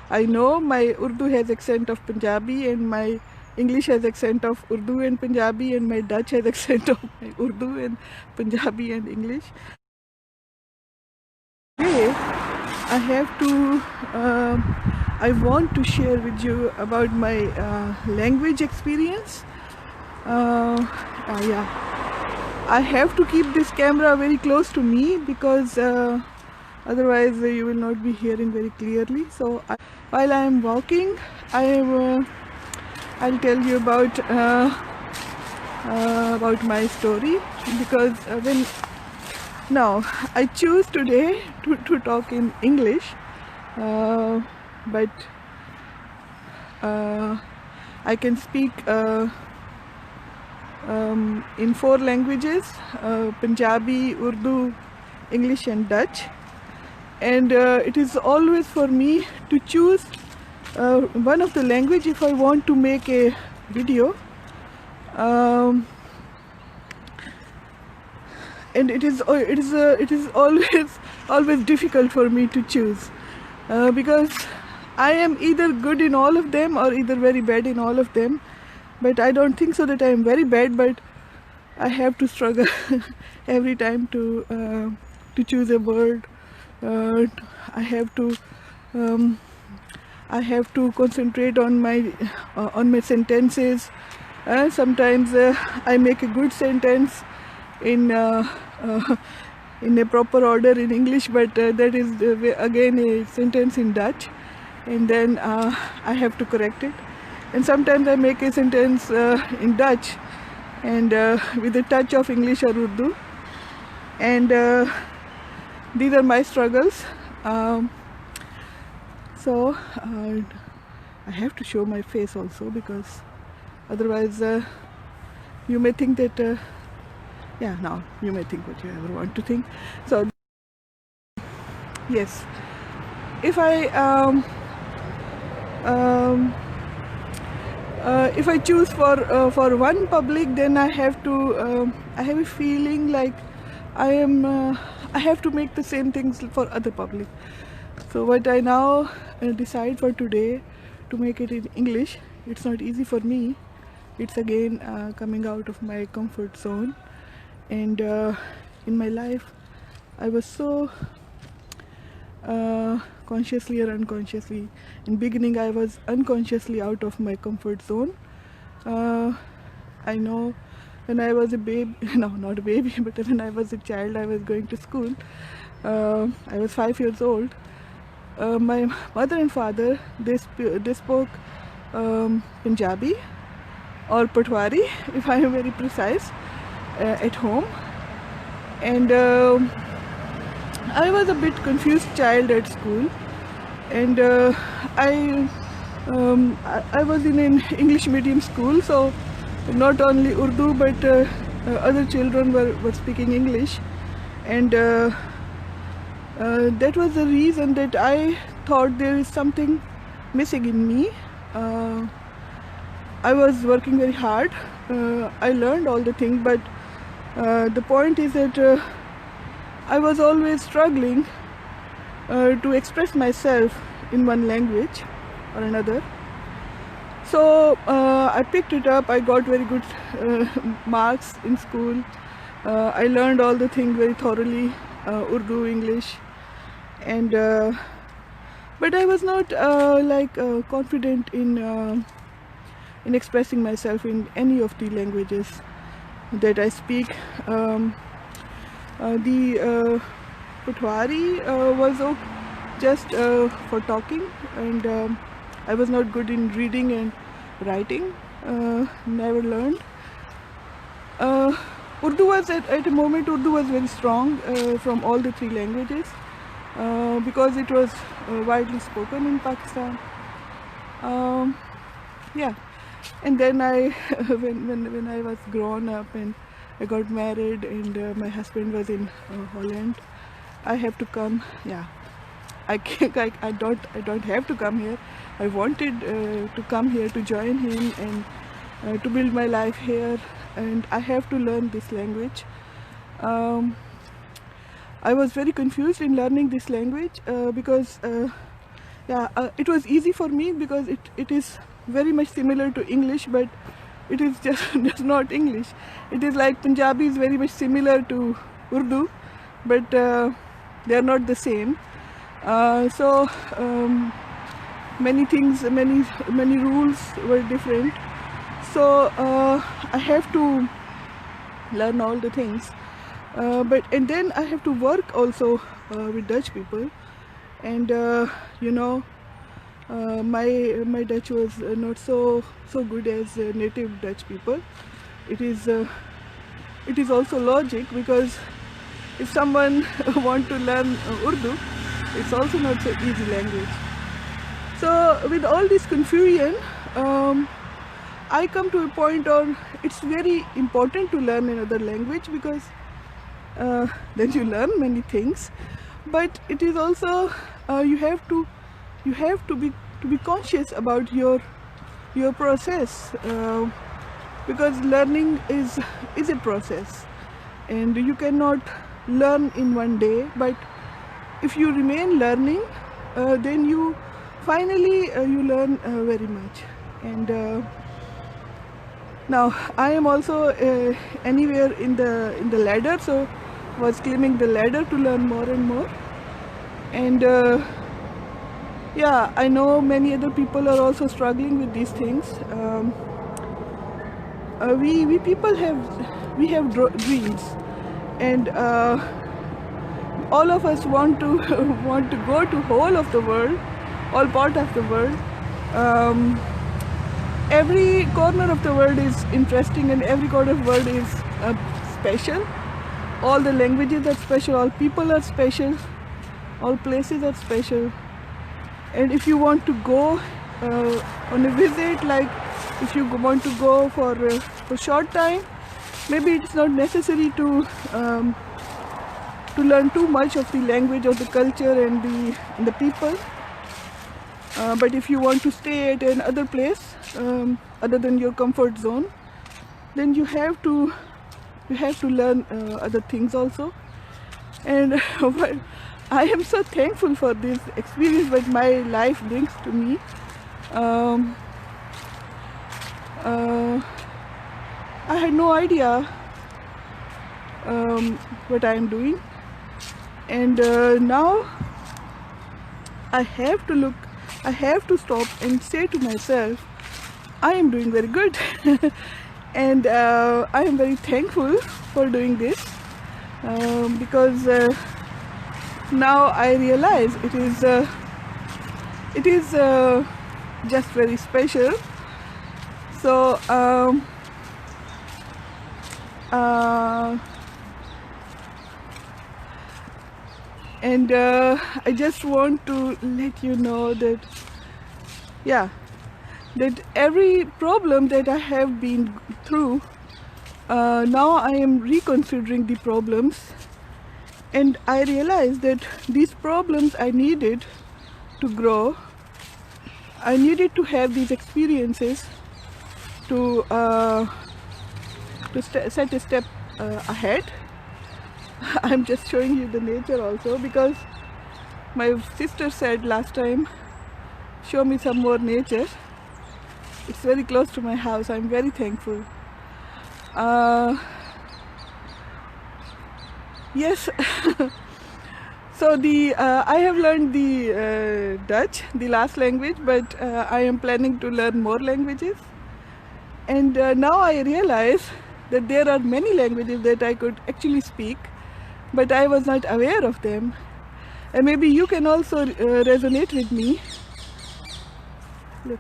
I know my Urdu has accent of Punjabi and my English has accent of Urdu and Punjabi, and my Dutch has accent of my Urdu and Punjabi and English. Today, I have to, I want to share with you about my language experience. Yeah, I have to keep this camera very close to me because otherwise you will not be hearing very clearly. So while I am walking, I'll tell you about my story, because when now I choose today to talk in English, but I can speak in 4 languages: Punjabi, Urdu, English and Dutch. And it is always for me to choose one of the language if I want to make a video. And it is always difficult for me to choose, because I am either good in all of them or either very bad in all of them. But I don't think so that I am very bad, but I have to struggle every time to choose a word. I have to concentrate on my sentences. Sometimes I make a good sentence in a proper order in English, but that is again a sentence in Dutch, and then I have to correct it. And sometimes I make a sentence in Dutch and with a touch of English or Urdu, and these are my struggles. So I have to show my face also, because otherwise you may think that now you may think what you ever want to think. So yes, if I choose for one public, then I have a feeling like I have to make the same things for other public. So what I now decide for today, to make it in English. It's not easy for me. It's again coming out of my comfort zone. And in my life, I was so consciously or unconsciously, in beginning I was unconsciously out of my comfort zone. I know when I was a baby, no, not a baby, but when I was a child, I was going to school. I was 5 years old. My mother and father, they spoke Punjabi or Patwari, if I am very precise, at home. And I was a bit confused child at school, and I was in an English medium school, so not only Urdu but other children were speaking English, and that was the reason that I thought there is something missing in me. I was working very hard. I learned all the things, but the point is that I was always struggling to express myself in one language or another. So I picked it up. I got very good marks in school. I learned all the things very thoroughly, Urdu, English, and but I was not confident in expressing myself in any of the languages that I speak. The Patwari was just for talking, and I was not good in reading and writing. Never learned. Urdu was at a moment, Urdu was very strong from all the 3 languages because it was widely spoken in Pakistan. Yeah, and then I when I was grown up and I got married, and my husband was in Holland, I have to come. Yeah, I don't have to come here. I wanted to come here to join him and to build my life here, and I have to learn this language. I was very confused in learning this language because yeah, it was easy for me because it is very much similar to English, but it is just just not English. It is like Punjabi is very much similar to Urdu, but they are not the same. So many things, many rules were different. So I have to learn all the things. And then I have to work also with Dutch people, and my Dutch was not so good as native Dutch people. It is also logic, because if someone want to learn Urdu, it's also not so easy language. So with all this confusion, I come to a point on it's very important to learn another language, because then you learn many things, but it is also you have to be conscious about your process, because learning is a process, and you cannot learn in one day. But if you remain learning, then you finally you learn very much. And now I am also anywhere in the ladder, so was climbing the ladder to learn more and more. And yeah, I know many other people are also struggling with these things. We people have dreams, and all of us want to want to go to whole of the world, all part of the world. Every corner of the world is interesting, and every corner of the world is special. All the languages are special, all people are special, all places are special. And if you want to go on a visit, like if you want to go for short time, maybe it's not necessary to learn too much of the language or the culture and the people. But if you want to stay at another place other than your comfort zone, then you have to learn other things also. And but I am so thankful for this experience that my life brings to me. I had no idea what I am doing, and now I have to stop and say to myself, I am doing very good. And I am very thankful for doing this, because now I realize it is just very special. So and I just want to let you know that, yeah, that every problem that I have been through, now I am reconsidering the problems, and I realize that these problems I needed to grow. I needed to have these experiences to set a step ahead. I'm just showing you the nature also, because my sister said last time, show me some more nature. It's very close to my house. I'm very thankful. Yes. So I have learned the Dutch, the last language, but I am planning to learn more languages. And now I realize that there are many languages that I could actually speak, but I was not aware of them. And maybe you can also resonate with me. Look.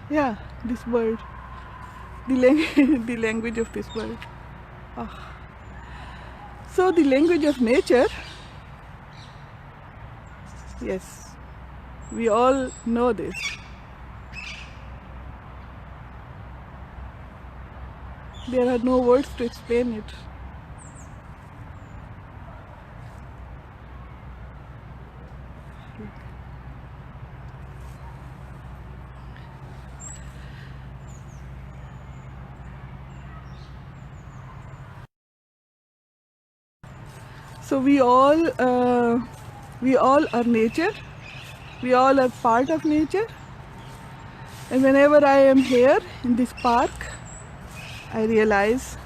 Yeah, this bird. The language of this bird. Oh. So the language of nature, yes, we all know this. There are no words to explain it. So we all We all are nature. We all are part of nature. And whenever I am here in this park, I realize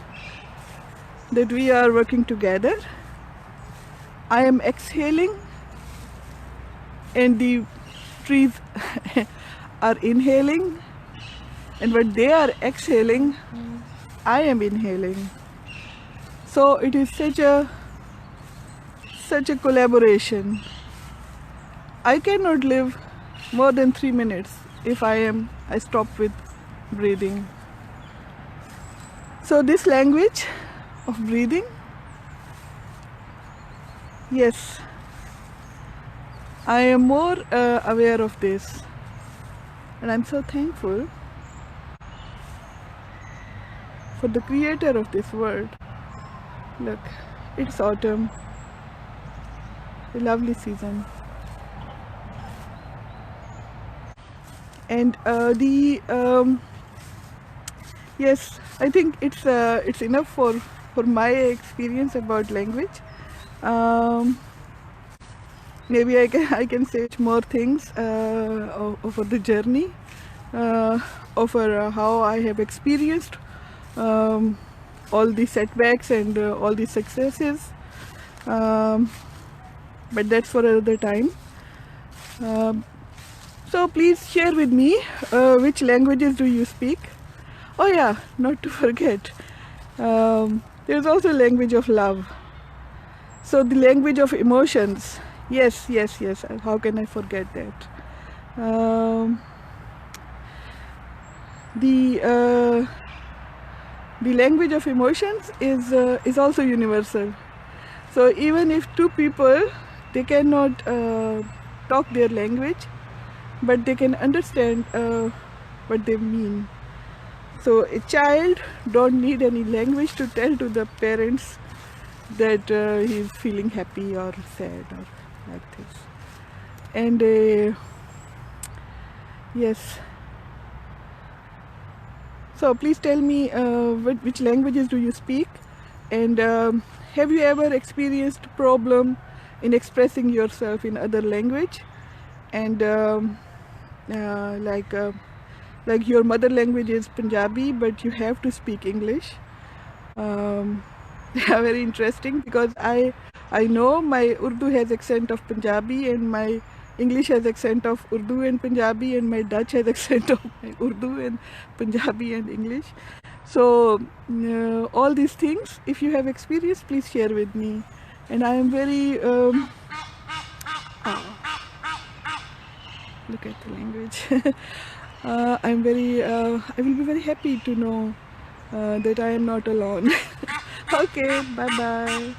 that we are working together. I am exhaling and the trees are inhaling, and what they are exhaling, I am inhaling. So it is such a collaboration. I cannot live more than 3 minutes if I stop with breathing. So this language of breathing, yes, I am more aware of this, and I'm so thankful for the creator of this world. Look, it's autumn, a lovely season. And yes, I think it's enough for my experience about language. Maybe I can say more things over the journey, over how I have experienced all the setbacks and all the successes, but that's for another time. So please share with me which languages do you speak. Oh yeah, not to forget, there's also language of love. So the language of emotions. Yes. How can I forget that? The language of emotions is also universal. So even if two people, they cannot talk their language, but they can understand what they mean. So a child don't need any language to tell to the parents that he's feeling happy or sad or like this. And yes, so please tell me which languages do you speak, and have you ever experienced problem in expressing yourself in other language, and like your mother language is Punjabi but you have to speak English. They are very interesting because I know my Urdu has accent of Punjabi and my English has accent of Urdu and Punjabi, and my Dutch has accent of Urdu and Punjabi and English. So all these things, if you have experience, please share with me. And I am very look at the language. I will be very happy to know that I am not alone. Okay, bye bye.